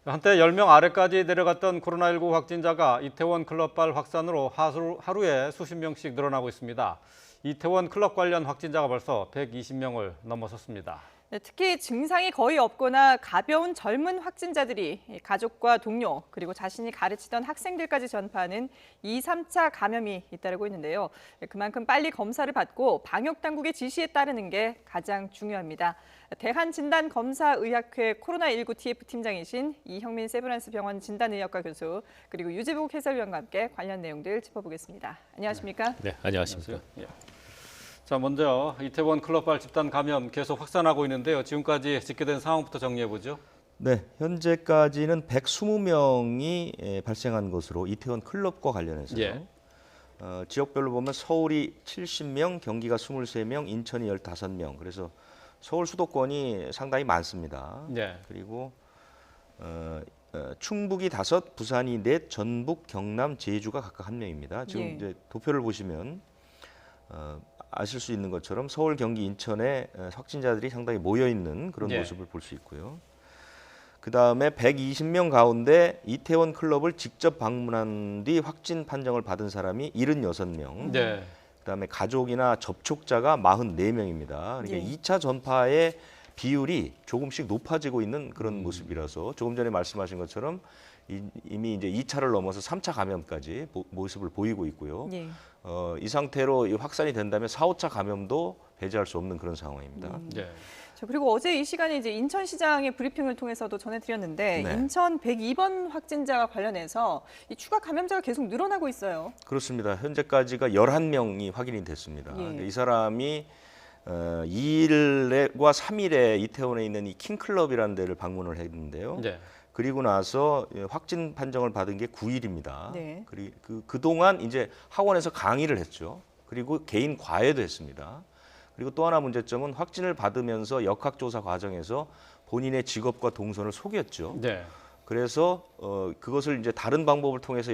한때 10명 아래까지 내려갔던 코로나19 확진자가 이태원 클럽발 확산으로 하루에 수십 명씩 늘어나고 있습니다. 이태원 클럽 관련 확진자가 벌써 120명을 넘어섰습니다. 네, 특히 증상이 거의 없거나 가벼운 젊은 확진자들이 가족과 동료 그리고 자신이 가르치던 학생들까지 전파하는 2, 3차 감염이 잇따르고 있는데요. 그만큼 빨리 검사를 받고 방역당국의 지시에 따르는 게 가장 중요합니다. 대한진단검사의학회 코로나19 TF팀장이신 이형민 세브란스 병원 진단의학과 교수 그리고 유재복 해설위원과 함께 관련 내용들 짚어보겠습니다. 안녕하십니까? 네, 안녕하십니까? 예. 자, 먼저 이태원 클럽발 집단 감염 계속 확산하고 있는데요. 지금까지 집계된 상황부터 정리해보죠. 네, 현재까지는 120명이 발생한 것으로 이태원 클럽과 관련해서요. 예. 지역별로 보면 서울이 70명, 경기가 23명, 인천이 15명. 그래서 서울 수도권이 상당히 많습니다. 예. 그리고 충북이 5, 부산이 4, 전북, 경남, 제주가 각각 1명입니다. 지금 예. 이제 도표를 보시면 아실 수 있는 것처럼 서울, 경기, 인천에 확진자들이 상당히 모여 있는 그런 예. 모습을 볼 수 있고요. 그 다음에 120명 가운데 이태원 클럽을 직접 방문한 뒤 확진 판정을 받은 사람이 76명. 네. 그다음에 가족이나 접촉자가 44명입니다. 그러니까 예. 2차 전파의 비율이 조금씩 높아지고 있는 그런 모습이라서 조금 전에 말씀하신 것처럼 이미 이제 2차를 넘어서 3차 감염까지 모습을 보이고 있고요. 예. 이 상태로 확산이 된다면 4, 5차 감염도 배제할 수 없는 그런 상황입니다. 예. 그리고 어제 이 시간에 이제 인천시장의 브리핑을 통해서도 전해드렸는데 네. 인천 102번 확진자와 관련해서 이 추가 감염자가 계속 늘어나고 있어요. 그렇습니다. 현재까지가 11명이 확인이 됐습니다. 예. 이 사람이 2일과 3일에 이태원에 있는 이 킹클럽이라는 데를 방문을 했는데요. 네. 그리고 나서 확진 판정을 받은 게 9일입니다. 네. 그동안 이제 학원에서 강의를 했죠. 그리고 개인 과외도 했습니다. 그리고 또 하나 문제점은 확진을 받으면서 역학조사 과정에서 본인의 직업과 동선을 속였죠. 네. 그래서 그것을 이제 다른 방법을 통해서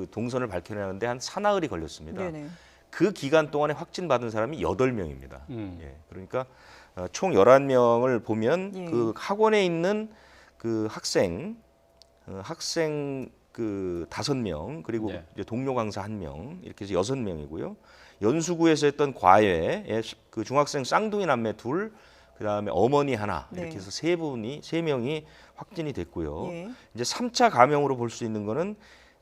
동선을 밝혀내는데 한 사나흘이 걸렸습니다. 네네. 그 기간 동안에 확진 받은 사람이 8명입니다. 음. 예, 그러니까 총 11명을 보면 예. 그 학원에 있는 그 학생 그 5명 그리고 네. 이제 동료 강사 1명 이렇게 해서 6명이고요. 연수구에서 했던 과외에 그 중학생 쌍둥이 남매 2, 그다음에 어머니 하나 네. 이렇게 해서 3명이 확진이 됐고요. 예. 이제 3차 감염으로 볼 수 있는 거는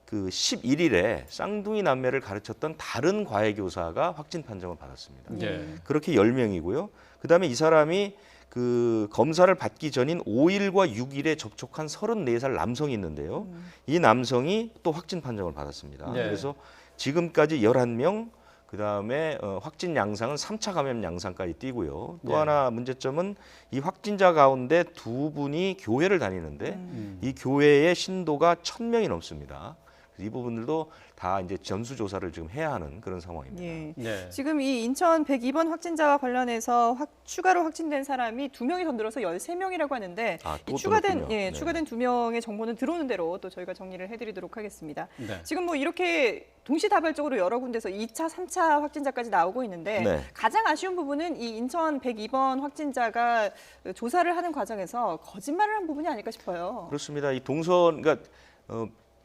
그 11일에 쌍둥이 남매를 가르쳤던 다른 과외 교사가 확진 판정을 받았습니다. 예. 그렇게 10명이고요. 그다음에 이 사람이 그 검사를 받기 전인 5일과 6일에 접촉한 34살 남성이 있는데요. 이 남성이 또 확진 판정을 받았습니다. 네. 그래서 지금까지 11명, 그다음에 확진 양상은 3차 감염 양상까지 띄고요. 또 네. 하나 문제점은 이 확진자 가운데 2분이 교회를 다니는데 이 교회의 신도가 1,000명이 넘습니다. 이 부분들도 다 이제 전수조사를 지금 해야 하는 그런 상황입니다. 예. 네. 지금 이 인천 102번 확진자와 관련해서 추가로 확진된 사람이 2명이 더 늘어서 13명이라고 하는데 또 이 추가된 늘었군요. 네. 추가된 2명의 정보는 들어오는 대로 또 저희가 정리를 해드리도록 하겠습니다. 네. 지금 뭐 이렇게 동시다발적으로 여러 군데서 2차, 3차 확진자까지 나오고 있는데 네. 가장 아쉬운 부분은 이 인천 102번 확진자가 조사를 하는 과정에서 거짓말을 한 부분이 아닐까 싶어요. 그렇습니다. 이 동선, 그러니까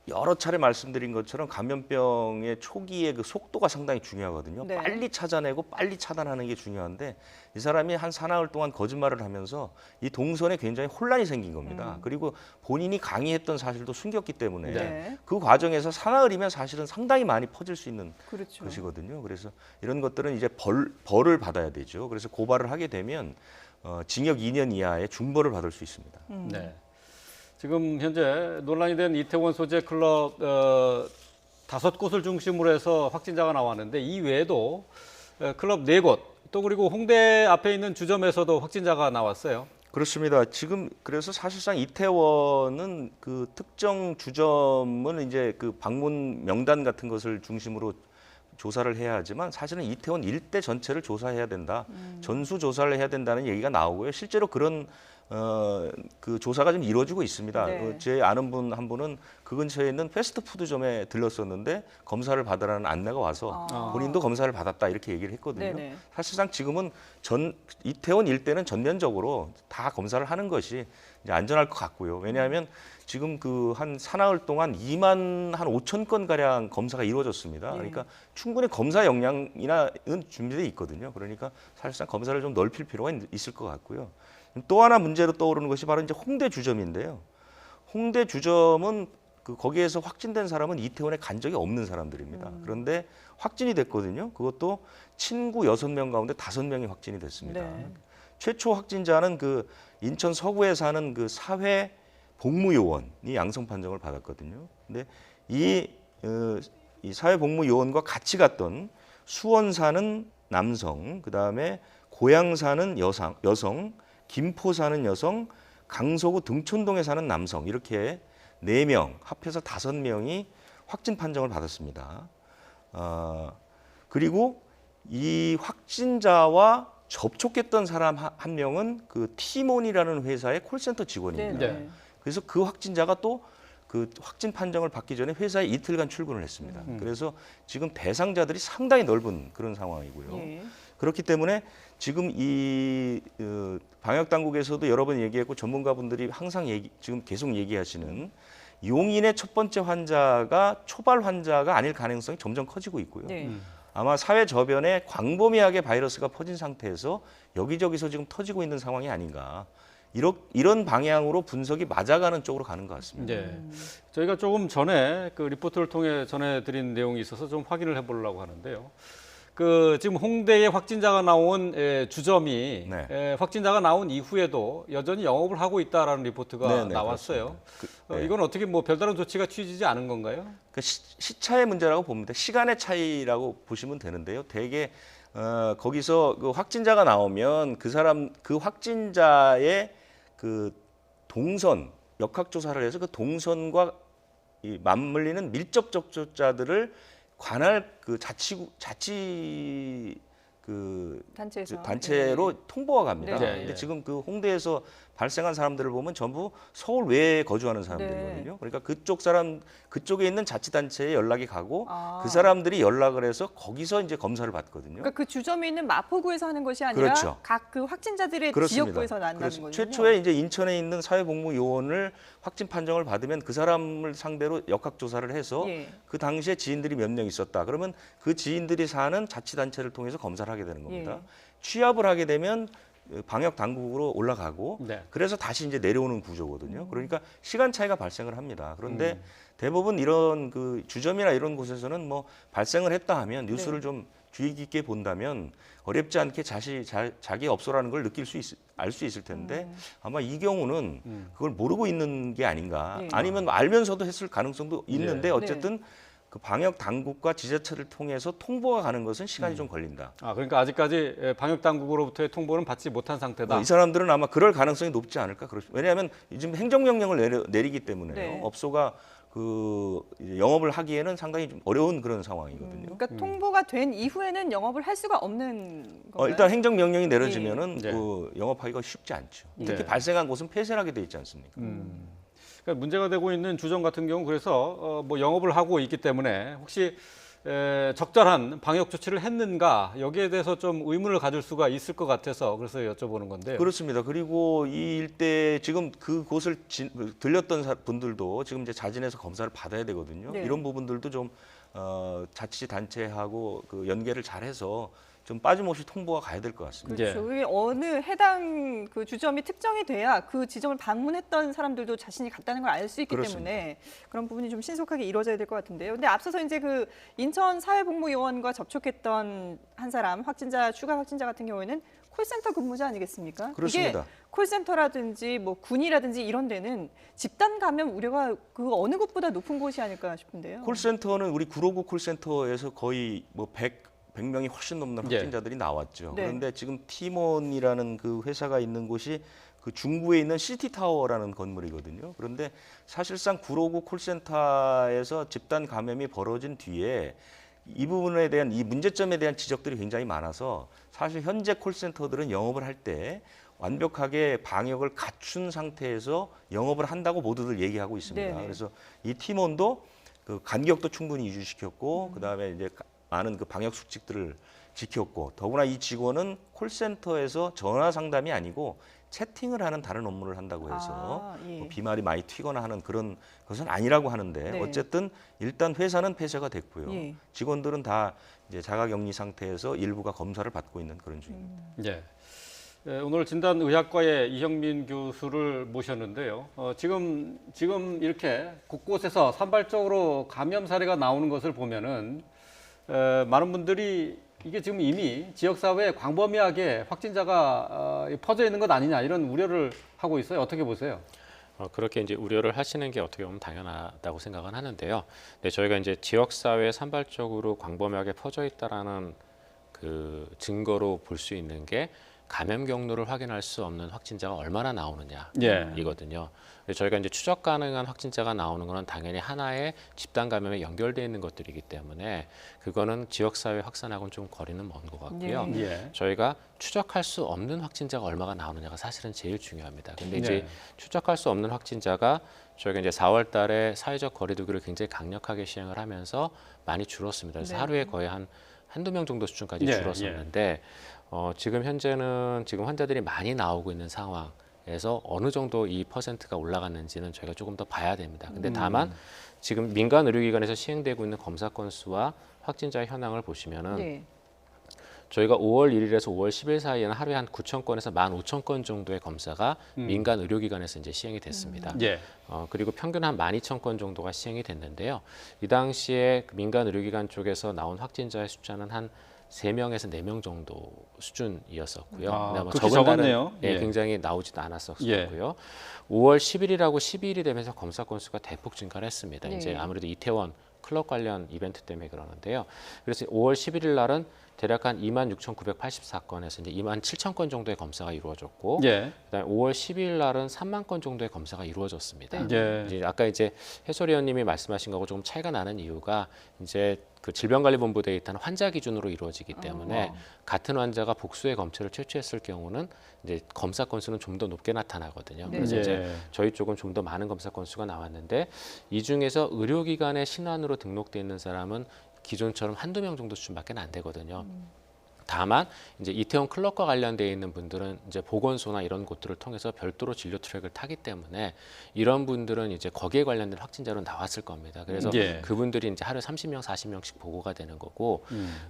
여러 차례 말씀드린 것처럼 감염병의 초기의 그 속도가 상당히 중요하거든요. 네. 빨리 찾아내고 빨리 차단하는 게 중요한데 이 사람이 한 사나흘 동안 거짓말을 하면서 이 동선에 굉장히 혼란이 생긴 겁니다. 그리고 본인이 강의했던 사실도 숨겼기 때문에 네. 그 과정에서 사나흘이면 사실은 상당히 많이 퍼질 수 있는 그렇죠. 것이거든요. 그래서 이런 것들은 이제 벌을 받아야 되죠. 그래서 고발을 하게 되면 징역 2년 이하의 중벌을 받을 수 있습니다. 네. 지금 현재 논란이 된 이태원 소재 클럽 5곳을 중심으로 해서 확진자가 나왔는데 이 외에도 클럽 4곳 또 그리고 홍대 앞에 있는 주점에서도 확진자가 나왔어요. 그렇습니다. 지금 그래서 사실상 이태원은 그 특정 주점은 이제 그 방문 명단 같은 것을 중심으로 조사를 해야 하지만 사실은 이태원 일대 전체를 조사해야 된다. 전수 조사를 해야 된다는 얘기가 나오고요. 실제로 그런 그 조사가 좀 이루어지고 있습니다. 네. 제 아는 분 한 분은 그 근처에 있는 패스트푸드점에 들렀었는데 검사를 받으라는 안내가 와서 본인도 검사를 받았다 이렇게 얘기를 했거든요. 네네. 사실상 지금은 이태원 일대는 전면적으로 다 검사를 하는 것이 이제 안전할 것 같고요. 왜냐하면 지금 그 한 사나흘 동안 2만 한 5천 건 가량 검사가 이루어졌습니다. 예. 그러니까 충분히 검사 역량이나는 준비돼 있거든요. 그러니까 사실상 검사를 좀 넓힐 필요가 있을 것 같고요. 또 하나 문제로 떠오르는 것이 바로 이제 홍대 주점인데요. 홍대 주점은 거기에서 확진된 사람은 이태원에 간 적이 없는 사람들입니다. 그런데 확진이 됐거든요. 그것도 친구 6명 가운데 5명이 확진이 됐습니다. 네. 최초 확진자는 그 인천 서구에 사는 그 사회 복무요원이 양성 판정을 받았거든요. 근데 이 사회 복무요원과 같이 갔던 수원 사는 남성, 그다음에 고양 사는 여성, 김포 사는 여성, 강서구 등촌동에 사는 남성 이렇게 4명 합해서 5명이 확진 판정을 받았습니다. 그리고 이 확진자와 접촉했던 사람 한 명은 그 티몬이라는 회사의 콜센터 직원입니다. 네. 네. 그래서 그 확진자가 또 그 확진 판정을 받기 전에 회사에 이틀간 출근을 했습니다. 그래서 지금 대상자들이 상당히 넓은 그런 상황이고요. 예. 그렇기 때문에 지금 이 방역 당국에서도 여러 번 얘기했고 전문가분들이 항상 지금 계속 얘기하시는 용인의 첫 번째 환자가 초발 환자가 아닐 가능성이 점점 커지고 있고요. 네. 아마 사회 저변에 광범위하게 바이러스가 퍼진 상태에서 여기저기서 지금 터지고 있는 상황이 아닌가. 이런 방향으로 분석이 맞아가는 쪽으로 가는 것 같습니다. 네. 저희가 조금 전에 그 리포트를 통해 전해드린 내용이 있어서 좀 확인을 해보려고 하는데요. 그 지금 홍대에 확진자가 나온 주점이 네. 확진자가 나온 이후에도 여전히 영업을 하고 있다라는 리포트가 네, 네, 나왔어요. 네. 이건 어떻게 뭐 별다른 조치가 취지지 않은 건가요? 그 시차의 문제라고 봅니다. 시간의 차이라고 보시면 되는데요. 대개 거기서 그 확진자가 나오면 그 확진자의 그 동선 역학조사를 해서 그 동선과 이 맞물리는 밀접 접촉자들을 관할 그 자치 그 단체에서. 단체로 통보가 갑니다. 네. 근데 예. 지금 그 홍대에서 발생한 사람들을 보면 전부 서울 외에 거주하는 네. 사람들이거든요. 그러니까 그쪽에 있는 자치단체에 연락이 가고 아. 그 사람들이 연락을 해서 거기서 이제 검사를 받거든요. 그러니까 그 주점이 있는 마포구에서 하는 것이 아니라 그렇죠. 각 그 확진자들의 그렇습니다. 지역구에서 난다는 그렇습니다. 거군요. 최초에 이제 인천에 있는 사회복무요원을 확진 판정을 받으면 그 사람을 상대로 역학조사를 해서 예. 그 당시에 지인들이 몇 명 있었다. 그러면 그 지인들이 사는 자치단체를 통해서 검사를 하게 되는 겁니다. 예. 취합을 하게 되면 방역 당국으로 올라가고 네. 그래서 다시 이제 내려오는 구조거든요. 그러니까 시간 차이가 발생을 합니다. 그런데 대부분 이런 그 주점이나 이런 곳에서는 뭐 발생을 했다 하면 뉴스를 네. 좀 주의 깊게 본다면 어렵지 않게 자기 업소라는 걸 알 수 있을 텐데 아마 이 경우는 그걸 모르고 있는 게 아닌가. 예. 아니면 알면서도 했을 가능성도 있는데 네. 어쨌든 그 방역 당국과 지자체를 통해서 통보가 가는 것은 시간이 좀 걸린다. 그러니까 아직까지 방역 당국으로부터의 통보는 받지 못한 상태다. 이 사람들은 아마 그럴 가능성이 높지 않을까. 왜냐하면 지금 행정명령을 내리기 때문에요. 네. 업소가 이제 영업을 하기에는 상당히 좀 어려운 그런 상황이거든요. 그러니까 통보가 된 이후에는 영업을 할 수가 없는 건가요? 일단 행정명령이 내려지면은 네. 영업하기가 쉽지 않죠. 네. 특히 발생한 곳은 폐쇄를 하게 돼 있지 않습니까? 그러니까 문제가 되고 있는 주점 같은 경우 그래서 뭐 영업을 하고 있기 때문에 혹시 적절한 방역 조치를 했는가 여기에 대해서 좀 의문을 가질 수가 있을 것 같아서 그래서 여쭤보는 건데요. 그렇습니다. 그리고 이 일대 지금 그곳을 들렸던 분들도 지금 이제 자진해서 검사를 받아야 되거든요. 네. 이런 부분들도 좀 자치단체하고 그 연계를 잘해서 좀 빠짐없이 통보가 가야 될 것 같습니다. 그렇죠. 그게 어느 해당 그 주점이 특정이 돼야 그 지점을 방문했던 사람들도 자신이 갔다는 걸 알 수 있기 그렇습니다. 때문에 그런 부분이 좀 신속하게 이루어져야 될 것 같은데요. 근데 앞서서 이제 그 인천 사회복무요원과 접촉했던 한 사람 추가 확진자 같은 경우에는 콜센터 근무자 아니겠습니까? 그렇습니다. 이게 콜센터라든지 뭐 군이라든지 이런 데는 집단 감염 우려가 그 어느 곳보다 높은 곳이 아닐까 싶은데요. 콜센터는 우리 959 콜센터에서 거의 뭐 100명이 훨씬 넘는 예. 확진자들이 나왔죠. 네. 그런데 지금 티몬이라는 그 회사가 있는 곳이 그 중구에 있는 시티타워라는 건물이거든요. 그런데 사실상 959 콜센터에서 집단 감염이 벌어진 뒤에 이 부분에 대한 이 문제점에 대한 지적들이 굉장히 많아서 사실 현재 콜센터들은 영업을 할 때 완벽하게 방역을 갖춘 상태에서 영업을 한다고 모두들 얘기하고 있습니다. 네네. 그래서 이 팀원도 그 간격도 충분히 유지시켰고 그다음에 이제 많은 그 방역 수칙들을 지켰고 더구나 이 직원은 콜센터에서 전화 상담이 아니고 채팅을 하는 다른 업무를 한다고 해서 예. 뭐 비말이 많이 튀거나 하는 그런 것은 아니라고 하는데 네. 어쨌든 일단 회사는 폐쇄가 됐고요. 예. 직원들은 다 이제 자가격리 상태에서 일부가 검사를 받고 있는 그런 중입니다. 예. 오늘 진단의학과의 이형민 교수를 모셨는데요. 지금 이렇게 곳곳에서 산발적으로 감염 사례가 나오는 것을 보면은 많은 분들이 이게 지금 이미 지역사회에 광범위하게 확진자가 퍼져 있는 것 아니냐 이런 우려를 하고 있어요. 어떻게 보세요? 그렇게 이제 우려를 하시는 게 어떻게 보면 당연하다고 생각은 하는데요. 네, 저희가 이제 지역 사회에 산발적으로 광범위하게 퍼져 있다라는 그 증거로 볼 수 있는 게 감염 경로를 확인할 수 없는 확진자가 얼마나 나오느냐 예. 이거든요. 저희가 이제 추적 가능한 확진자가 나오는 거는 당연히 하나의 집단 감염에 연결되어 있는 것들이기 때문에 그거는 지역 사회 확산하고는 좀 거리는 먼 것 같고요. 네. 예. 저희가 추적할 수 없는 확진자가 얼마가 나오느냐가 사실은 제일 중요합니다. 근데 이제 네. 추적할 수 없는 확진자가 저희가 이제 4월 달에 사회적 거리두기를 굉장히 강력하게 시행을 하면서 많이 줄었습니다. 그래서 네. 하루에 거의 한두 명 정도 수준까지 예, 줄었었는데 지금 현재는 지금 환자들이 많이 나오고 있는 상황에서 어느 정도 이 퍼센트가 올라갔는지는 저희가 조금 더 봐야 됩니다. 근데 다만 지금 민간 의료기관에서 시행되고 있는 검사 건수와 확진자 현황을 보시면은 예. 저희가 5월 1일에서 5월 10일 사이에는 하루에 한 9,000건에서 15,000건 정도의 검사가 민간 의료기관에서 이제 시행이 됐습니다. 예. 그리고 평균 한 12,000건 정도가 시행이 됐는데요. 이 당시에 그 민간 의료기관 쪽에서 나온 확진자의 숫자는 한 3명에서 4명 정도 수준이었었고요. 아, 근데 뭐 그렇게 적은 날은, 적었네요. 예, 예. 굉장히 나오지도 않았었고요. 5월 10일이라고 12일이 되면서 검사 건수가 대폭 증가를 했습니다. 네. 이제 아무래도 이태원 클럽 관련 이벤트 때문에 그러는데요. 그래서 5월 11일 날은 대략 한 26,984건에서 이제 27,000건 정도의 검사가 이루어졌고, 예. 그다음에 5월 12일 날은 3만 건 정도의 검사가 이루어졌습니다. 예. 이제 아까 이제 해설위원님이 말씀하신 거하고 조금 차이가 나는 이유가 이제 그 질병관리본부 데이터는 환자 기준으로 이루어지기 때문에 같은 환자가 복수의 검체를 채취했을 경우는 이제 검사 건수는 좀 더 높게 나타나거든요. 네. 그래서 예. 이제 저희 쪽은 좀 더 많은 검사 건수가 나왔는데 이 중에서 의료기관에 신환으로 등록돼 있는 사람은 기존처럼 한두 명 정도 수준밖에 안 되거든요. 다만 이제 이태원 클럽과 관련되어 있는 분들은 이제 보건소나 이런 곳들을 통해서 별도로 진료 트랙을 타기 때문에 이런 분들은 이제 거기에 관련된 확진자로 나왔을 겁니다. 그래서 예. 그분들이 이제 하루에 30명, 40명씩 보고가 되는 거고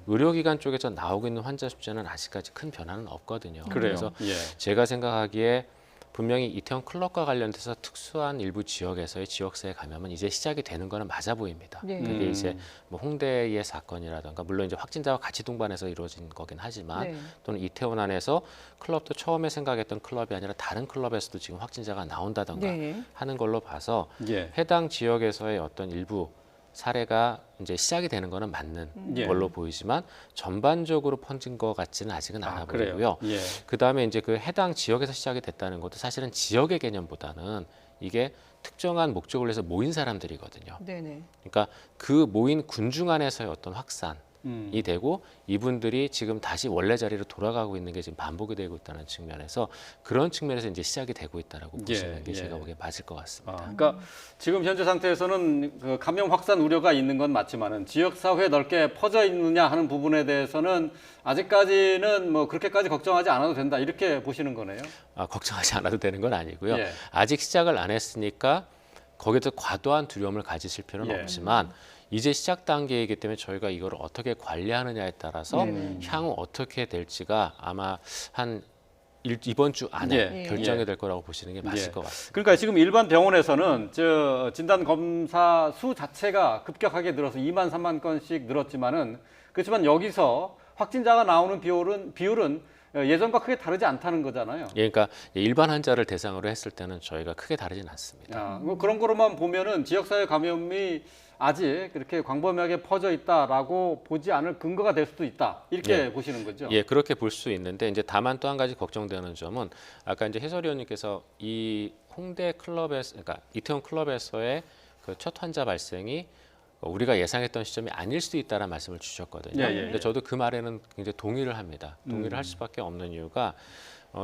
의료기관 쪽에서 나오고 있는 환자 숫자는 아직까지 큰 변화는 없거든요. 그래요. 그래서 예. 제가 생각하기에 분명히 이태원 클럽과 관련돼서 특수한 일부 지역에서의 지역사회 감염은 이제 시작이 되는 거는 맞아 보입니다. 네. 그게 이제 뭐 홍대의 사건이라든가 물론 이제 확진자와 같이 동반해서 이루어진 거긴 하지만 네. 또는 이태원 안에서 클럽도 처음에 생각했던 클럽이 아니라 다른 클럽에서도 지금 확진자가 나온다든가 네. 하는 걸로 봐서 예. 해당 지역에서의 어떤 일부 사례가 이제 시작이 되는 거는 맞는 예. 걸로 보이지만 전반적으로 퍼진 것 같지는 아직은 않아 그래요. 보이고요. 예. 그다음에 이제 그 해당 지역에서 시작이 됐다는 것도 사실은 지역의 개념보다는 이게 특정한 목적을 위해서 모인 사람들이거든요. 네네. 그러니까 그 모인 군중 안에서의 어떤 확산이 음. 되고 이분들이 지금 다시 원래 자리로 돌아가고 있는 게 지금 반복이 되고 있다는 측면에서 그런 측면에서 이제 시작이 되고 있다라고 보시는 게 예. 제가 보기에 맞을 것 같습니다. 그러니까 지금 현재 상태에서는 그 감염 확산 우려가 있는 건 맞지만은 지역 사회에 넓게 퍼져 있느냐 하는 부분에 대해서는 아직까지는 뭐 그렇게까지 걱정하지 않아도 된다 이렇게 보시는 거네요. 걱정하지 않아도 되는 건 아니고요. 예. 아직 시작을 안 했으니까 거기서 과도한 두려움을 가지실 필요는 예. 없지만 이제 시작 단계이기 때문에 저희가 이걸 어떻게 관리하느냐에 따라서 네. 향후 어떻게 될지가 아마 한 이번 주 안에 예. 결정이 예. 될 거라고 보시는 게 맞을 예. 것 같습니다. 그러니까 지금 일반 병원에서는 저 진단 검사 수 자체가 급격하게 늘어서 2만 3만 건씩 늘었지만은 그렇지만 여기서 확진자가 나오는 비율은 예전과 크게 다르지 않다는 거잖아요. 예, 그러니까 일반 환자를 대상으로 했을 때는 저희가 크게 다르진 않습니다. 뭐 그런 거로만 보면은 지역사회 감염이 아직 그렇게 광범위하게 퍼져 있다라고 보지 않을 근거가 될 수도 있다 이렇게 예. 보시는 거죠. 예, 그렇게 볼 수 있는데 이제 다만 또 한 가지 걱정되는 점은 아까 이제 해설위원님께서 이 홍대 클럽에서, 그러니까 이태원 클럽에서의 그 첫 환자 발생이 우리가 예상했던 시점이 아닐 수도 있다는 말씀을 주셨거든요. 예, 예. 근데 저도 그 말에는 굉장히 동의를 합니다. 동의를 할 수밖에 없는 이유가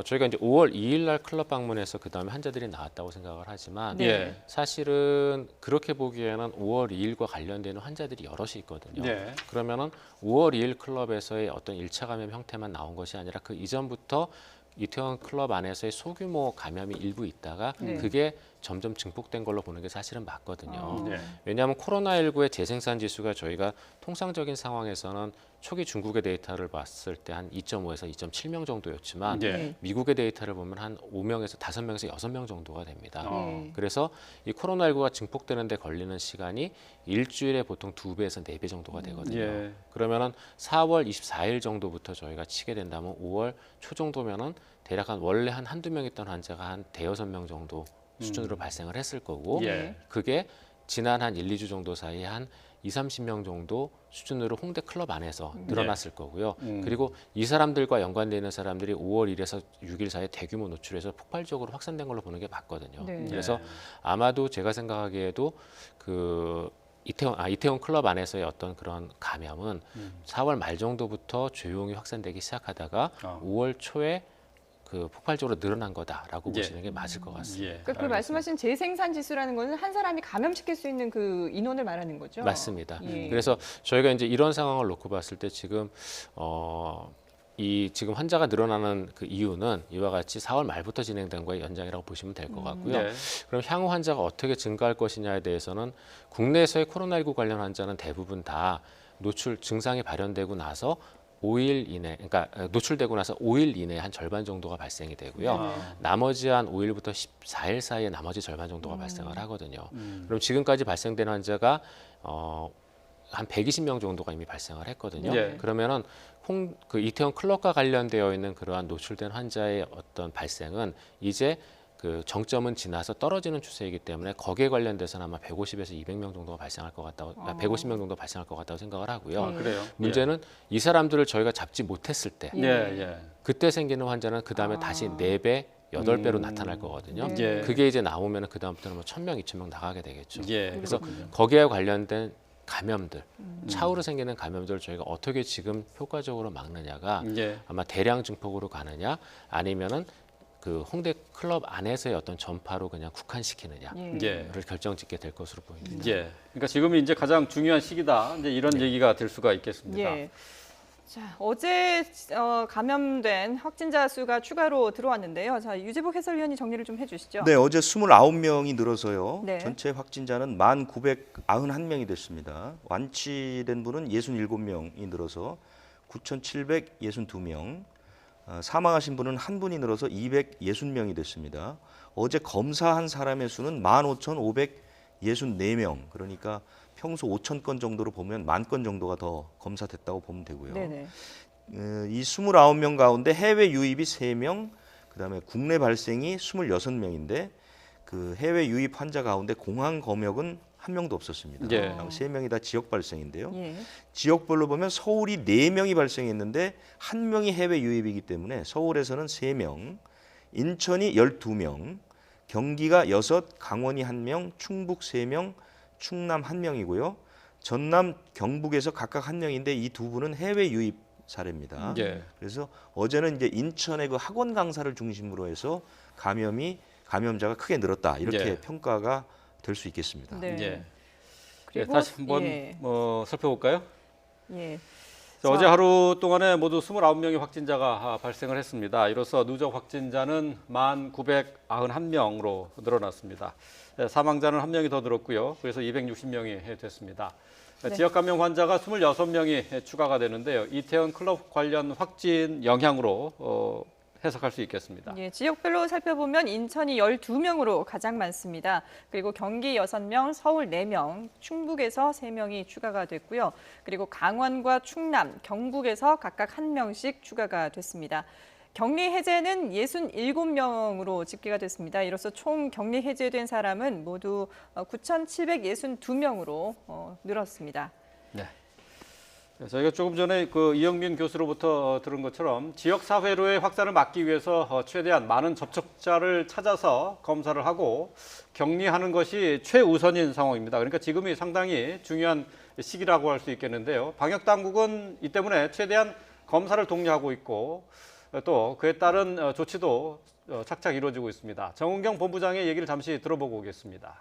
저희가 이제 5월 2일 날 클럽 방문해서 그 다음에 환자들이 나왔다고 생각을 하지만 네. 예. 사실은 그렇게 보기에는 5월 2일과 관련되는 환자들이 여럿이 있거든요. 네. 그러면은 5월 2일 클럽에서의 어떤 1차 감염 형태만 나온 것이 아니라 그 이전부터 이태원 클럽 안에서의 소규모 감염이 일부 있다가 네. 그게 점점 증폭된 걸로 보는 게 사실은 맞거든요. 네. 왜냐하면 코로나19의 재생산 지수가 저희가 통상적인 상황에서는 초기 중국의 데이터를 봤을 때 한 2.5에서 2.7명 정도였지만 네. 미국의 데이터를 보면 한 5명에서 5명에서 6명 정도가 됩니다. 네. 그래서 이 코로나19가 증폭되는 데 걸리는 시간이 일주일에 보통 2배에서 4배 정도가 되거든요. 예. 그러면은 4월 24일 정도부터 저희가 치게 된다면 5월 초 정도면은 대략 원래 한두 명 있던 환자가 한 대여섯 명 정도 수준으로 발생을 했을 거고 예. 그게 지난 한 1, 2주 정도 사이에 한 20-30명 정도 수준으로 홍대 클럽 안에서 늘어났을 거고요. 그리고 이 사람들과 연관되어 있는 사람들이 5월 1일에서 6일 사이에 대규모 노출해서 폭발적으로 확산된 걸로 보는 게 맞거든요. 네. 그래서 아마도 제가 생각하기에도 그 이태원 클럽 안에서의 어떤 그런 감염은 4월 말 정도부터 조용히 확산되기 시작하다가 5월 초에 그 폭발적으로 늘어난 거다라고 예. 보시는 게 맞을 것 같습니다. 예. 그러니까 그 말씀하신 재생산 지수라는 거는 한 사람이 감염시킬 수 있는 그 인원을 말하는 거죠? 맞습니다. 예. 그래서 저희가 이제 이런 상황을 놓고 봤을 때 지금 지금 환자가 늘어나는 그 이유는 이와 같이 4월 말부터 진행된 거의 연장이라고 보시면 될 것 같고요. 네. 그럼 향후 환자가 어떻게 증가할 것이냐에 대해서는 국내에서의 코로나19 관련 환자는 대부분 다 노출 증상이 발현되고 나서 5일 이내, 그러니까 노출되고 나서 5일 이내에 한 절반 정도가 발생이 되고요. 나머지 한 5일부터 14일 사이에 나머지 절반 정도가 발생을 하거든요. 그럼 지금까지 발생된 환자가 한 120명 정도가 이미 발생을 했거든요. 예. 그러면은 그 이태원 클럽과 관련되어 있는 그러한 노출된 환자의 어떤 발생은 이제 그 정점은 지나서 떨어지는 추세이기 때문에 거기에 관련돼서는 아마 150에서 200명 정도가 발생할 것 같다고 150명 정도 발생할 것 같다고 생각을 하고요. 아, 그래요? 문제는 이 사람들을 저희가 잡지 못했을 때 예. 예. 그때 생기는 환자는 그 다음에 다시 4배, 8배로 나타날 거거든요. 예. 그게 이제 나오면 그 다음부터는 뭐 1,000명, 2,000명 나가게 되겠죠. 예. 그래서 그렇군요. 거기에 관련된 감염들, 차후로 생기는 감염들을 저희가 어떻게 지금 효과적으로 막느냐가 예. 아마 대량 증폭으로 가느냐 아니면은 그 홍대 클럽 안에서의 어떤 전파로 그냥 국한시키느냐를 예. 결정짓게 될 것으로 보입니다. 예. 그러니까 지금이 이제 가장 중요한 시기다. 이제 이런 얘기가 될 수가 있겠습니다. 예. 자, 어제 감염된 확진자 수가 추가로 들어왔는데요. 자, 유재복 해설위원이 정리를 좀 해주시죠. 네, 어제 29명이 늘어서요. 네. 전체 확진자는 1,991명이 됐습니다. 완치된 분은 67명이 늘어서 9,762명. 사망하신 분은 한 분이 늘어서 260명이 됐습니다. 어제 검사한 사람의 수는 15,564명. 그러니까 평소 5,000건 정도로 보면 10,000건 정도가 더 검사됐다고 보면 되고요. 네네. 이 29명 가운데 해외 유입이 3명, 그다음에 국내 발생이 26명인데 그 해외 유입 환자 가운데 공항 검역은 한 명도 없었습니다. 예. 3명이 다 지역 발생인데요. 예. 지역별로 보면 서울이 4명이 발생했는데 1명이 해외 유입이기 때문에 서울에서는 3명, 인천이 12명, 경기가 6, 강원이 1명, 충북 3명, 충남 1명이고요. 전남, 경북에서 각각 1명인데 이 두 분은 해외 유입 사례입니다. 예. 그래서 어제는 이제 인천의 그 학원 강사를 중심으로 해서 감염자가 크게 늘었다 이렇게 예. 평가가 될 수 있겠습니다. 네. 예. 예. 그리고 다시 한번 예. 살펴볼까요? 예. 자, 어제 하루 동안에 모두 29명의 확진자가 발생을 했습니다. 이로써 누적 확진자는 1,991명으로 늘어났습니다. 사망자는 1명이 더 늘었고요. 그래서 260명이 됐습니다. 네. 지역 감염 환자가 26명이 추가가 되는데요. 이태원 클럽 관련 확진 영향으로 해석할 수 있겠습니다. 예, 지역별로 살펴보면 인천이 12명으로 가장 많습니다. 그리고 경기 6명, 서울 4명, 충북에서 3명이 추가가 됐고요. 그리고 강원과 충남, 경북에서 각각 1명씩 추가가 됐습니다. 격리 해제는 67명으로 집계가 됐습니다. 이로써 총 격리 해제된 사람은 모두 9,762명으로 늘었습니다. 네. 저희가 조금 전에 그 이영민 교수로부터 들은 것처럼 지역 사회로의 확산을 막기 위해서 최대한 많은 접촉자를 찾아서 검사를 하고 격리하는 것이 최우선인 상황입니다. 그러니까 지금이 상당히 중요한 시기라고 할 수 있겠는데요. 방역 당국은 이 때문에 최대한 검사를 독려하고 있고 또 그에 따른 조치도 착착 이루어지고 있습니다. 정은경 본부장의 얘기를 잠시 들어보고 오겠습니다.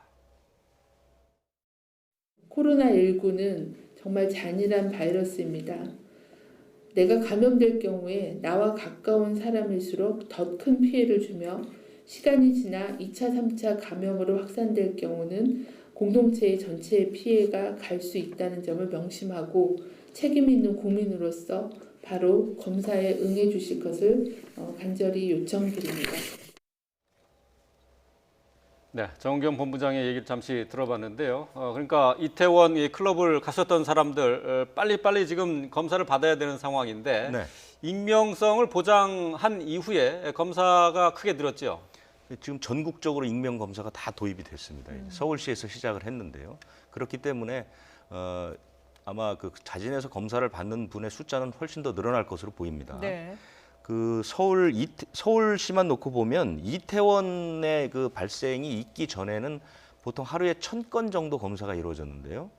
코로나19는 정말 잔인한 바이러스입니다. 내가 감염될 경우에 나와 가까운 사람일수록 더 큰 피해를 주며 시간이 지나 2차, 3차 감염으로 확산될 경우는 공동체의 전체의 피해가 갈 수 있다는 점을 명심하고 책임 있는 국민으로서 바로 검사에 응해 주실 것을 간절히 요청드립니다. 네, 정은경 본부장의 얘기를 잠시 들어봤는데요. 그러니까 이태원 이 클럽을 가셨던 사람들 빨리빨리 지금 검사를 받아야 되는 상황인데 네. 익명성을 보장한 이후에 검사가 크게 늘었죠. 지금 전국적으로 익명 검사가 다 도입이 됐습니다. 서울시에서 시작을 했는데요. 그렇기 때문에 아마 그 자진해서 검사를 받는 분의 숫자는 훨씬 더 늘어날 것으로 보입니다. 네. 그 서울시만 놓고 보면 이태원의 그 발생이 있기 전에는 보통 하루에 1,000건 정도 검사가 이루어졌는데요.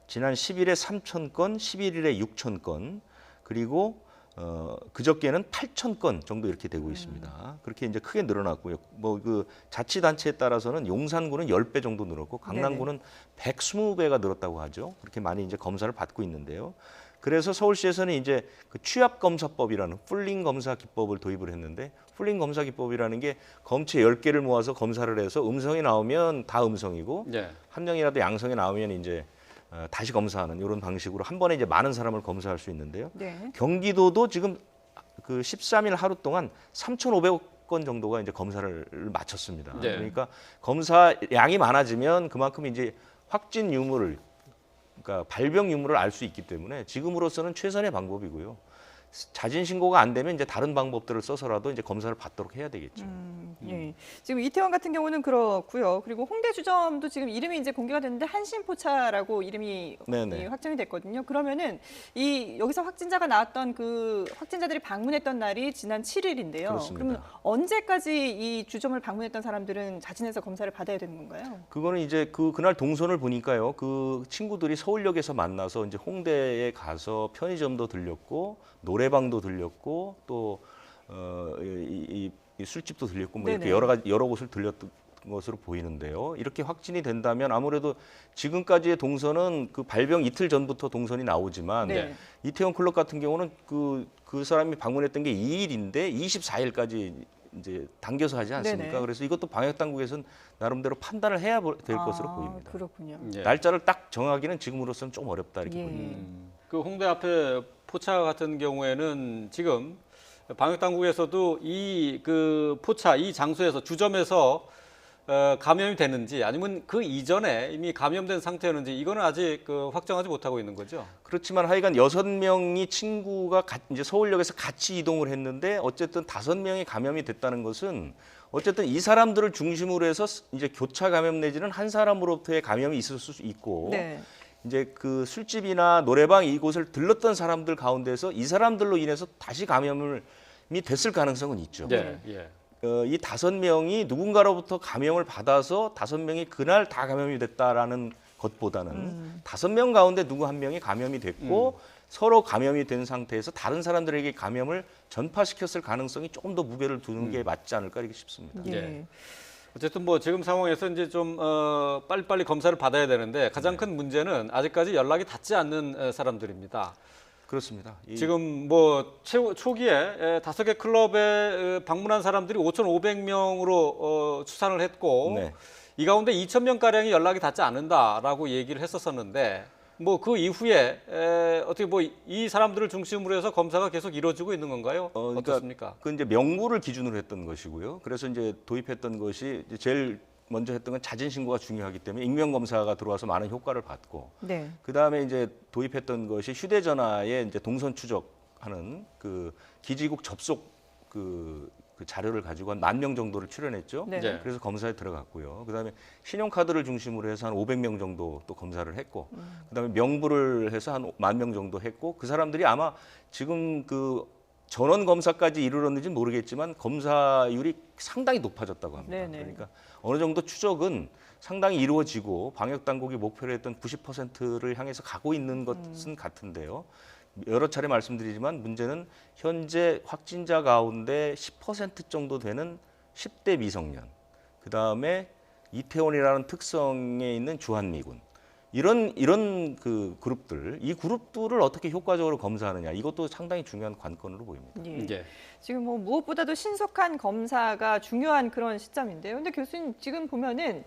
지난 10일에 3,000건, 11일에 6,000건, 그리고 그저께는 8,000건 정도 이렇게 되고 있습니다. 그렇게 이제 크게 늘어났고요. 뭐 그 자치단체에 따라서는 용산구는 10배 정도 늘었고 강남구는 120배가 늘었다고 하죠. 그렇게 많이 이제 검사를 받고 있는데요. 그래서 서울시에서는 이제 그 취합검사법이라는 풀링 검사 기법을 도입을 했는데 풀링 검사 기법이라는 게 검체 10개를 모아서 검사를 해서 음성이 나오면 다 음성이고 네. 한 명이라도 양성이 나오면 이제 다시 검사하는 이런 방식으로 한 번에 이제 많은 사람을 검사할 수 있는데요. 네. 경기도도 지금 그 13일 하루 동안 3,500건 정도가 이제 검사를 마쳤습니다. 네. 그러니까 검사 양이 많아지면 그만큼 이제 확진 유무를 그러니까 발병 유무를 알 수 있기 때문에 지금으로서는 최선의 방법이고요. 자진 신고가 안 되면 이제 다른 방법들을 써서라도 이제 검사를 받도록 해야 되겠죠. 예. 지금 이태원 같은 경우는 그렇고요. 그리고 홍대 주점도 지금 이름이 이제 공개가 됐는데 한신포차라고 이름이 네네. 확정이 됐거든요. 그러면은 이 여기서 확진자가 나왔던 그 확진자들이 방문했던 날이 지난 7일인데요. 그렇습니다. 그러면 언제까지 이 주점을 방문했던 사람들은 자진해서 검사를 받아야 되는 건가요? 그거는 이제 그날 동선을 보니까요. 그 친구들이 서울역에서 만나서 이제 홍대에 가서 편의점도 들렸고 노래방도 들렸고 또 이 술집도 들렸고 뭐 이렇게 네네. 여러 곳을 들렸던 것으로 보이는데요. 이렇게 확진이 된다면 아무래도 지금까지의 동선은 그 발병 이틀 전부터 동선이 나오지만 네. 이태원 클럽 같은 경우는 그 사람이 방문했던 게 2일인데 24일까지 이제 당겨서 하지 않습니까? 네네. 그래서 이것도 방역 당국에서는 나름대로 판단을 해야 될 것으로 보입니다. 그렇군요. 예. 날짜를 딱 정하기는 지금으로서는 좀 어렵다 이렇게 예. 보입니다. 그 홍대 앞에 포차 같은 경우에는 지금 방역 당국에서도 이 그 포차 이 장소에서 주점에서 감염이 되는지 아니면 그 이전에 이미 감염된 상태였는지 이거는 아직 그 확정하지 못하고 있는 거죠. 그렇지만 하여간 6명이 친구가 이제 서울역에서 같이 이동을 했는데 어쨌든 5명이 감염이 됐다는 것은 어쨌든 이 사람들을 중심으로 해서 이제 교차 감염 내지는 한 사람으로부터의 감염이 있을 수 있고 네. 이제 그 술집이나 노래방 이곳을 들렀던 사람들 가운데서 이 사람들로 인해서 다시 감염이 됐을 가능성은 있죠. 예, 예. 이 5명이 누군가로부터 감염을 받아서 5명이 그날 다 감염이 됐다라는 것보다는 5명 가운데 누구 한 명이 감염이 됐고 서로 감염이 된 상태에서 다른 사람들에게 감염을 전파시켰을 가능성이 조금 더 무게를 두는 게 맞지 않을까 이렇게 싶습니다. 예. 예. 어쨌든 뭐 지금 상황에서 이제 좀 빨리빨리 검사를 받아야 되는데 가장 큰 문제는 아직까지 연락이 닿지 않는 사람들입니다. 그렇습니다. 지금 뭐 초기에 5개 클럽에 방문한 사람들이 5,500명으로 추산을 했고 네. 이 가운데 2,000명 가량이 연락이 닿지 않는다라고 얘기를 했었었는데 뭐 그 이후에 어떻게 뭐 이 사람들을 중심으로 해서 검사가 계속 이루어지고 있는 건가요? 그러니까 어떻습니까? 그 이제 명부를 기준으로 했던 것이고요. 그래서 이제 도입했던 것이 이제 제일 먼저 했던 건 자진 신고가 중요하기 때문에 익명 검사가 들어와서 많은 효과를 받고 네. 그 다음에 이제 도입했던 것이 휴대전화에 이제 동선 추적하는 그 기지국 접속 그 자료를 가지고 한 10,000명 정도를 출연했죠. 네. 네. 그래서 검사에 들어갔고요. 그다음에 신용카드를 중심으로 해서 한 500명 정도 또 검사를 했고, 그다음에 명부를 해서 한 10,000명 정도 했고, 그 사람들이 아마 지금 그 전원 검사까지 이르렀는지 모르겠지만 검사율이 상당히 높아졌다고 합니다. 네네. 그러니까 어느 정도 추적은 상당히 이루어지고 방역 당국이 목표로 했던 90%를 향해서 가고 있는 것은 같은데요. 여러 차례 말씀드리지만 문제는 현재 확진자 가운데 10% 정도 되는 10대 미성년, 그 다음에 이태원이라는 특성에 있는 주한미군, 이런 그 그룹들, 이 그룹들을 어떻게 효과적으로 검사하느냐 이것도 상당히 중요한 관건으로 보입니다. 예. 예. 지금 뭐 무엇보다도 신속한 검사가 중요한 그런 시점인데요. 근데 교수님 지금 보면은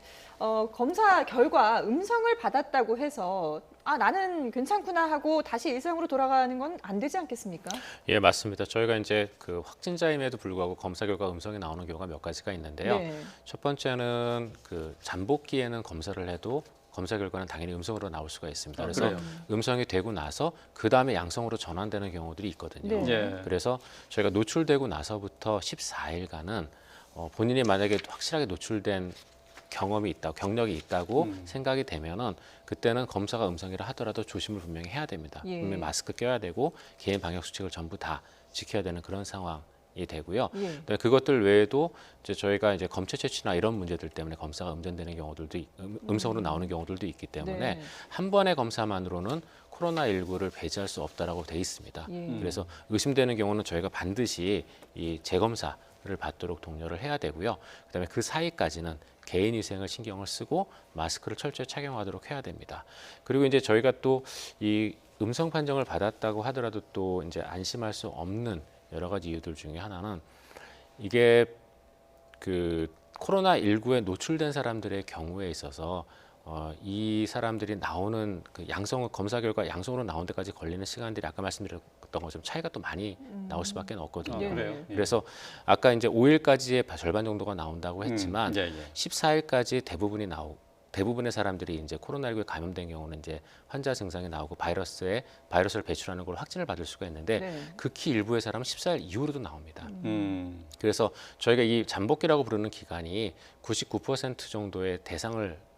검사 결과 음성을 받았다고 해서 나는 괜찮구나 하고 다시 일상으로 돌아가는 건 안 되지 않겠습니까? 예, 맞습니다. 저희가 이제 그 확진자임에도 불구하고 검사 결과 음성이 나오는 경우가 몇 가지가 있는데요. 네. 첫 번째는 그 잠복기에는 검사를 해도 검사 결과는 당연히 음성으로 나올 수가 있습니다. 그래서 그래요? 음성이 되고 나서 그 다음에 양성으로 전환되는 경우들이 있거든요. 네. 예. 그래서 저희가 노출되고 나서부터 14일간은 본인이 만약에 확실하게 노출된 경험이 있다, 경력이 있다고 생각이 되면은 그때는 검사가 음성이라 하더라도 조심을 분명히 해야 됩니다. 예. 분명히 마스크 껴야 되고 개인 방역 수칙을 전부 다 지켜야 되는 그런 상황이 되고요. 예. 네, 그것들 외에도 이제 저희가 이제 검체 채취나 이런 문제들 때문에 검사가 음전되는 경우들도 음성으로 나오는 경우들도 있기 때문에 네. 한 번의 검사만으로는 코로나19를 배제할 수 없다라고 돼 있습니다. 예. 그래서 의심되는 경우는 저희가 반드시 이 재검사를 받도록 독려를 해야 되고요. 그다음에 그 사이까지는 개인 위생을 신경을 쓰고 마스크를 철저히 착용하도록 해야 됩니다. 그리고 이제 저희가 또 이 음성 판정을 받았다고 하더라도 또 이제 안심할 수 없는 여러 가지 이유들 중에 하나는 이게 그 코로나19에 노출된 사람들의 경우에 있어서 이 사람들이 나오는 그 검사 결과 양성으로 나온 데까지 걸리는 시간들이 아까 말씀드렸던 것처럼 차이가 또 많이 나올 수밖에 없거든요. 네. 그래요? 예. 그래서 아까 이제 5일까지의 절반 정도가 나온다고 했지만 예, 예. 14일까지 대부분의 사람들이 이제 코로나19에 감염된 경우는 이제 환자 증상이 나오고 바이러스를 배출하는 걸 확진을 받을 수가 있는데 네. 극히 일부의 사람은 14일 이후로도 나옵니다. 그래서 저희가 이 잠복기라고 부르는 기간이 99% 정도의 대상을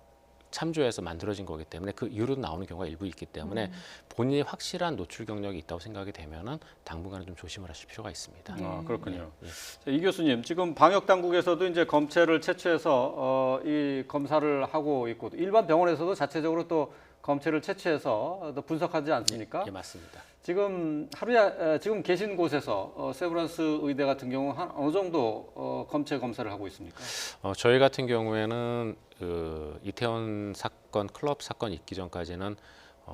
참조해서 만들어진 거기 때문에 그 이후로도 나오는 경우가 일부 있기 때문에 본인이 확실한 노출 경력이 있다고 생각이 되면은 당분간은 좀 조심을 하실 필요가 있습니다. 그렇군요. 예. 자, 이 교수님, 지금 방역 당국에서도 이제 검체를 채취해서 이 검사를 하고 있고 일반 병원에서도 자체적으로 또 검체를 채취해서 또 분석하지 않습니까? 예, 맞습니다. 지금 지금 계신 곳에서 세브란스 의대 같은 경우 한 어느 정도 검체 검사를 하고 있습니까? 저희 같은 경우에는 그 이태원 사건, 클럽 사건 있기 전까지는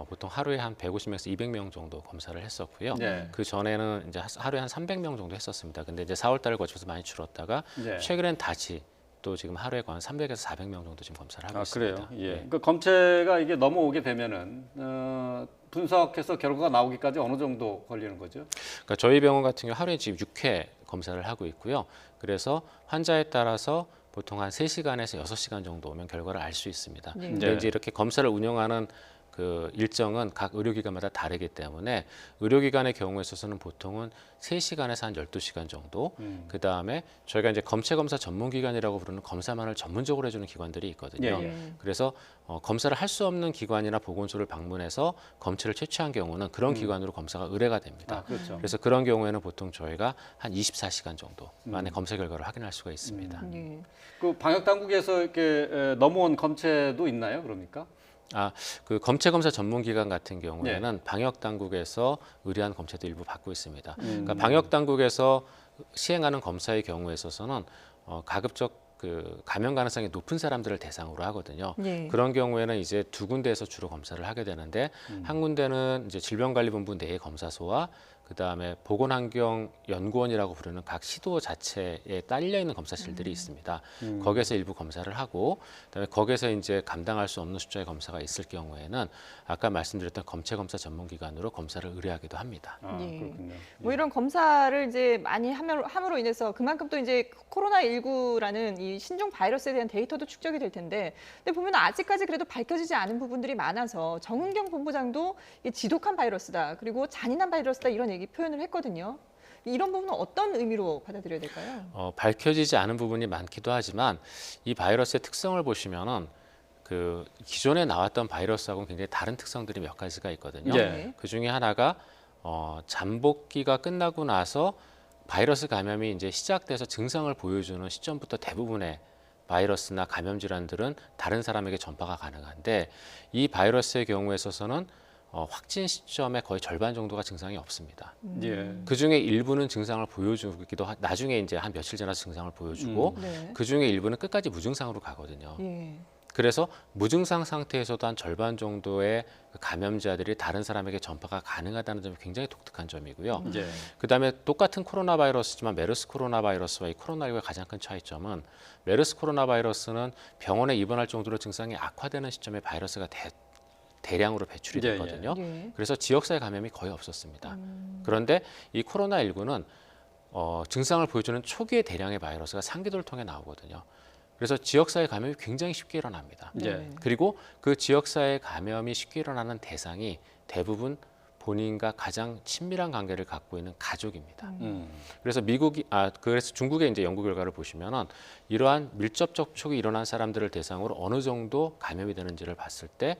보통 하루에 한 150명에서 200명 정도 검사를 했었고요. 네. 그 전에는 이제 하루에 한 300명 정도 했었습니다. 근데 이제 4월달을 거쳐서 많이 줄었다가 네. 최근엔 다시 또 지금 하루에 한 300에서 400명 정도 지금 검사를 하고 있습니다. 그래요? 예. 그러니까 검체가 이게 넘어오게 되면은 분석해서 결과가 나오기까지 어느 정도 걸리는 거죠? 그러니까 저희 병원 같은 경우 하루에 지금 6회 검사를 하고 있고요. 그래서 환자에 따라서 보통 한 3시간에서 6시간 정도 오면 결과를 알 수 있습니다. 네. 근데 이제 이렇게 검사를 운영하는 그 일정은 각 의료기관마다 다르기 때문에 의료기관의 경우에 있어서는 보통은 3시간에서 한 12시간 정도. 그다음에 저희가 이제 검체 검사 전문 기관이라고 부르는 검사만을 전문적으로 해주는 기관들이 있거든요. 예, 그래서 검사를 할 수 없는 기관이나 보건소를 방문해서 검체를 채취한 경우는 그런 기관으로 검사가 의뢰가 됩니다. 그렇죠. 그래서 그런 경우에는 보통 저희가 한 24시간 정도 만에 검사 결과를 확인할 수가 있습니다. 예. 그 방역 당국에서 이렇게 넘어온 검체도 있나요? 그럽니까? 그 검체 검사 전문 기관 같은 경우에는 방역 당국에서 의뢰한 검체도 일부 받고 있습니다. 그러니까 방역 당국에서 시행하는 검사의 경우에 있어서는 가급적 그 감염 가능성이 높은 사람들을 대상으로 하거든요. 예. 그런 경우에는 이제 두 군데에서 주로 검사를 하게 되는데 한 군데는 이제 질병관리본부 내 검사소와 그다음에 보건환경연구원이라고 부르는 각 시도 자체에 딸려 있는 검사실들이 있습니다. 거기에서 일부 검사를 하고 그다음에 거기에서 이제 감당할 수 없는 숫자의 검사가 있을 경우에는 아까 말씀드렸던 검체 검사 전문 기관으로 검사를 의뢰하기도 합니다. 예. 그렇군요. 뭐 이런 검사를 이제 많이 함으로 인해서 그만큼 또 이제 코로나19라는 이 신종 바이러스에 대한 데이터도 축적이 될 텐데, 근데 보면 아직까지 그래도 밝혀지지 않은 부분들이 많아서 정은경 본부장도 이게 지독한 바이러스다, 그리고 잔인한 바이러스다 이런 얘기 표현을 했거든요. 이런 부분은 어떤 의미로 받아들여야 될까요? 밝혀지지 않은 부분이 많기도 하지만 이 바이러스의 특성을 보시면은 그 기존에 나왔던 바이러스하고는 굉장히 다른 특성들이 몇 가지가 있거든요. 예. 그 중에 하나가 잠복기가 끝나고 나서 바이러스 감염이 이제 시작돼서 증상을 보여주는 시점부터 대부분의 바이러스나 감염 질환들은 다른 사람에게 전파가 가능한데 이 바이러스의 경우에 있어서는 확진 시점에 거의 절반 정도가 증상이 없습니다. 예. 그 중에 일부는 증상을 보여주기도 나중에 이제 한 며칠 지나서 증상을 보여주고 네. 그 중에 일부는 끝까지 무증상으로 가거든요. 예. 그래서 무증상 상태에서도 한 절반 정도의 그 감염자들이 다른 사람에게 전파가 가능하다는 점이 굉장히 독특한 점이고요. 예. 그다음에 똑같은 코로나 바이러스지만 메르스 코로나 바이러스와 이 코로나19의 가장 큰 차이점은 메르스 코로나 바이러스는 병원에 입원할 정도로 증상이 악화되는 시점에 바이러스가 대량으로 배출이 예, 예. 됐거든요. 예. 그래서 지역사회 감염이 거의 없었습니다. 그런데 이 코로나19는 증상을 보여주는 초기의 대량의 바이러스가 상기도를 통해 나오거든요. 그래서 지역사회 감염이 굉장히 쉽게 일어납니다. 예. 그리고 그 지역사회 감염이 쉽게 일어나는 대상이 대부분 본인과 가장 친밀한 관계를 갖고 있는 가족입니다. 그래서 그래서 중국의 이제 연구 결과를 보시면은 이러한 밀접 접촉이 일어난 사람들을 대상으로 어느 정도 감염이 되는지를 봤을 때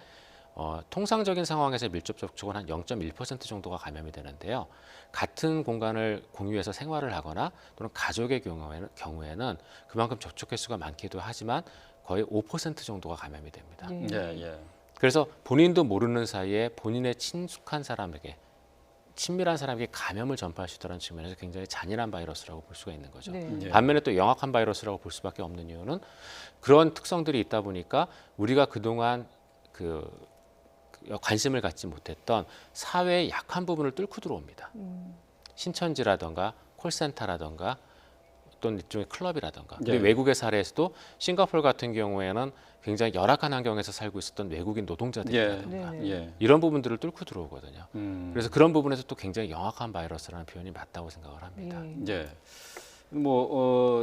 통상적인 상황에서 밀접 접촉은 한 0.1% 정도가 감염이 되는데요. 같은 공간을 공유해서 생활을 하거나 또는 가족의 경우에는 그만큼 접촉 횟수가 많기도 하지만 거의 5% 정도가 감염이 됩니다. 예. 예, 예. 그래서 본인도 모르는 사이에 본인의 친숙한 사람에게 친밀한 사람에게 감염을 전파할 수 있다는 측면에서 굉장히 잔인한 바이러스라고 볼 수가 있는 거죠. 네. 예. 반면에 또 영악한 바이러스라고 볼 수밖에 없는 이유는 그런 특성들이 있다 보니까 우리가 그동안 관심을 갖지 못했던 사회의 약한 부분을 뚫고 들어옵니다. 신천지라던가 콜센터라던가 또는 일종의 클럽이라던가. 예. 우리 외국의 사례에서도 싱가포르 같은 경우에는 굉장히 열악한 환경에서 살고 있었던 외국인 노동자들이라던가 네. 예. 이런 부분들을 뚫고 들어오거든요. 음. 그래서 그런 부분에서 또 굉장히 영악한 바이러스라는 표현이 맞다고 생각을 합니다. 예. 예.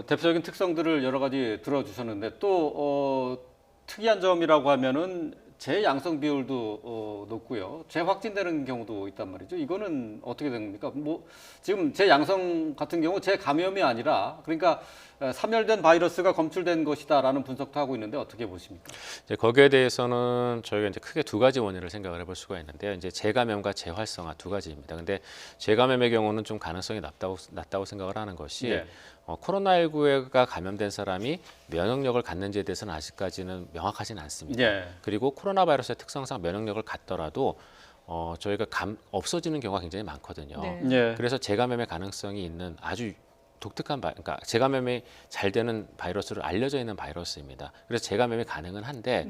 대표적인 특성들을 여러 가지 들어주셨는데 또 특이한 점이라고 하면은 재양성 비율도 높고요. 재확진되는 경우도 있단 말이죠. 이거는 어떻게 됩니까? 지금 재양성 같은 경우 재감염이 아니라 그러니까 사멸된 바이러스가 검출된 것이다라는 분석도 하고 있는데 어떻게 보십니까? 이제 거기에 대해서는 저희가 이제 크게 두 가지 원인을 생각을 해볼 수가 있는데요. 이제 재감염과 재활성화 두 가지입니다. 근데 재감염의 경우는 좀 가능성이 낮다고 생각을 하는 것이 예. 코로나19가 감염된 사람이 면역력을 갖는지에 대해서는 아직까지는 명확하지는 않습니다. 예. 그리고 코로나 바이러스의 특성상 면역력을 갖더라도 저희가 없어지는 경우가 굉장히 많거든요. 네. 예. 그래서 재감염의 가능성이 있는 아주 독특한 그러니까 재감염이 잘 되는 바이러스로 알려져 있는 바이러스입니다. 그래서 재감염이 가능은 한데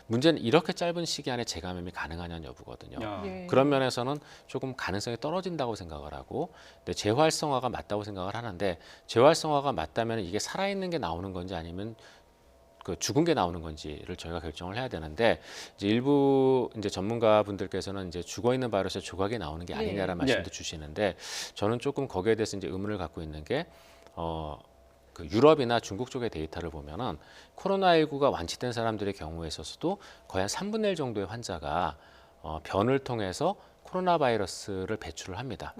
문제는 이렇게 짧은 시기 안에 재감염이 가능하냐는 여부거든요. 야. 예. 그런 면에서는 조금 가능성이 떨어진다고 생각을 하고 근데 재활성화가 맞다고 생각을 하는데 재활성화가 맞다면 이게 살아있는 게 나오는 건지 아니면 그 죽은 게 나오는 건지를 저희가 결정을 해야 되는데 이제 일부 이제 전문가분들께서는 이제 죽어 있는 바이러스의 조각이 나오는 게 아니냐라는 네. 말씀도 주시는데 저는 조금 거기에 대해서 이제 의문을 갖고 있는 게 그 유럽이나 중국 쪽의 데이터를 보면은 코로나19가 완치된 사람들의 경우에 있어서도 거의 한 3분의 1 정도의 환자가 변을 통해서 코로나 바이러스를 배출을 합니다.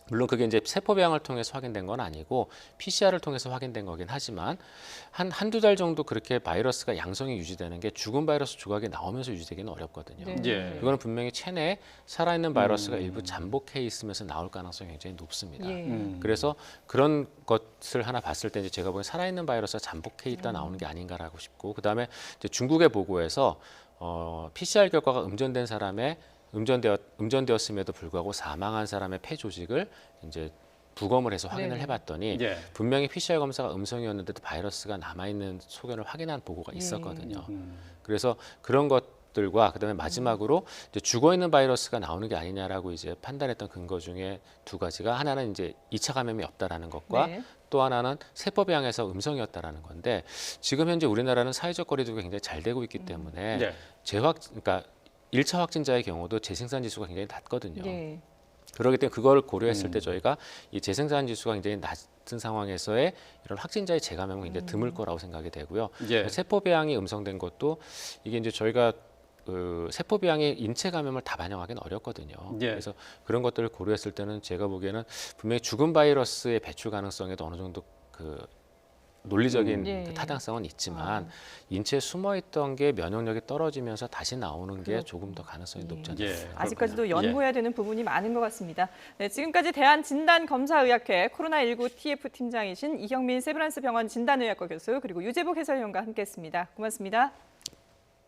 물론 그게 이제 세포 배양을 통해서 확인된 건 아니고 PCR을 통해서 확인된 거긴 하지만 한두 달 정도 그렇게 바이러스가 양성이 유지되는 게 죽은 바이러스 조각이 나오면서 유지되기는 어렵거든요. 네. 예. 이거는 분명히 체내에 살아있는 바이러스가 일부 잠복해 있으면서 나올 가능성이 굉장히 높습니다. 예. 그래서 그런 것을 하나 봤을 때 이제 제가 보기엔 살아있는 바이러스가 잠복해 있다 나오는 게 아닌가라고 싶고 그다음에 이제 중국의 보고에서 PCR 결과가 음전된 사람의 음전되었음에도 불구하고 사망한 사람의 폐 조직을 이제 부검을 해서 확인을 네. 해봤더니 예. 분명히 PCR 검사가 음성이었는데도 바이러스가 남아있는 소견을 확인한 보고가 있었거든요. 그래서 그런 것들과 그다음에 마지막으로 이제 죽어 있는 바이러스가 나오는 게 아니냐라고 이제 판단했던 근거 중에 두 가지가 하나는 이제 2차 감염이 없다라는 것과 네. 또 하나는 세포 배양에서 음성이었다라는 건데 지금 현재 우리나라는 사회적 거리두기가 굉장히 잘 되고 있기 때문에 예. 그러니까 1차 확진자의 경우도 재생산 지수가 굉장히 낮거든요. 예. 그렇기 때문에 그걸 고려했을 때 저희가 이 재생산 지수가 굉장히 낮은 상황에서의 이런 확진자의 재감염은 굉장히 드물 거라고 생각이 되고요. 예. 세포 배양이 음성된 것도 이게 이제 저희가 세포 배양이 인체 감염을 다 반영하기는 어렵거든요. 예. 그래서 그런 것들을 고려했을 때는 제가 보기에는 분명히 죽은 바이러스의 배출 가능성에도 어느 정도 그 논리적인 예. 그 타당성은 있지만 인체에 숨어 있던 게 면역력이 떨어지면서 다시 나오는 게 조금 더 가능성이 높지 않나. 예. 아직까지도 그렇군요. 연구해야 되는 부분이 많은 것 같습니다. 네, 지금까지 대한진단검사의학회 코로나19 TF 팀장이신 이형민 세브란스 병원 진단의학과 교수 그리고 유재복 해설위원과 함께했습니다. 고맙습니다.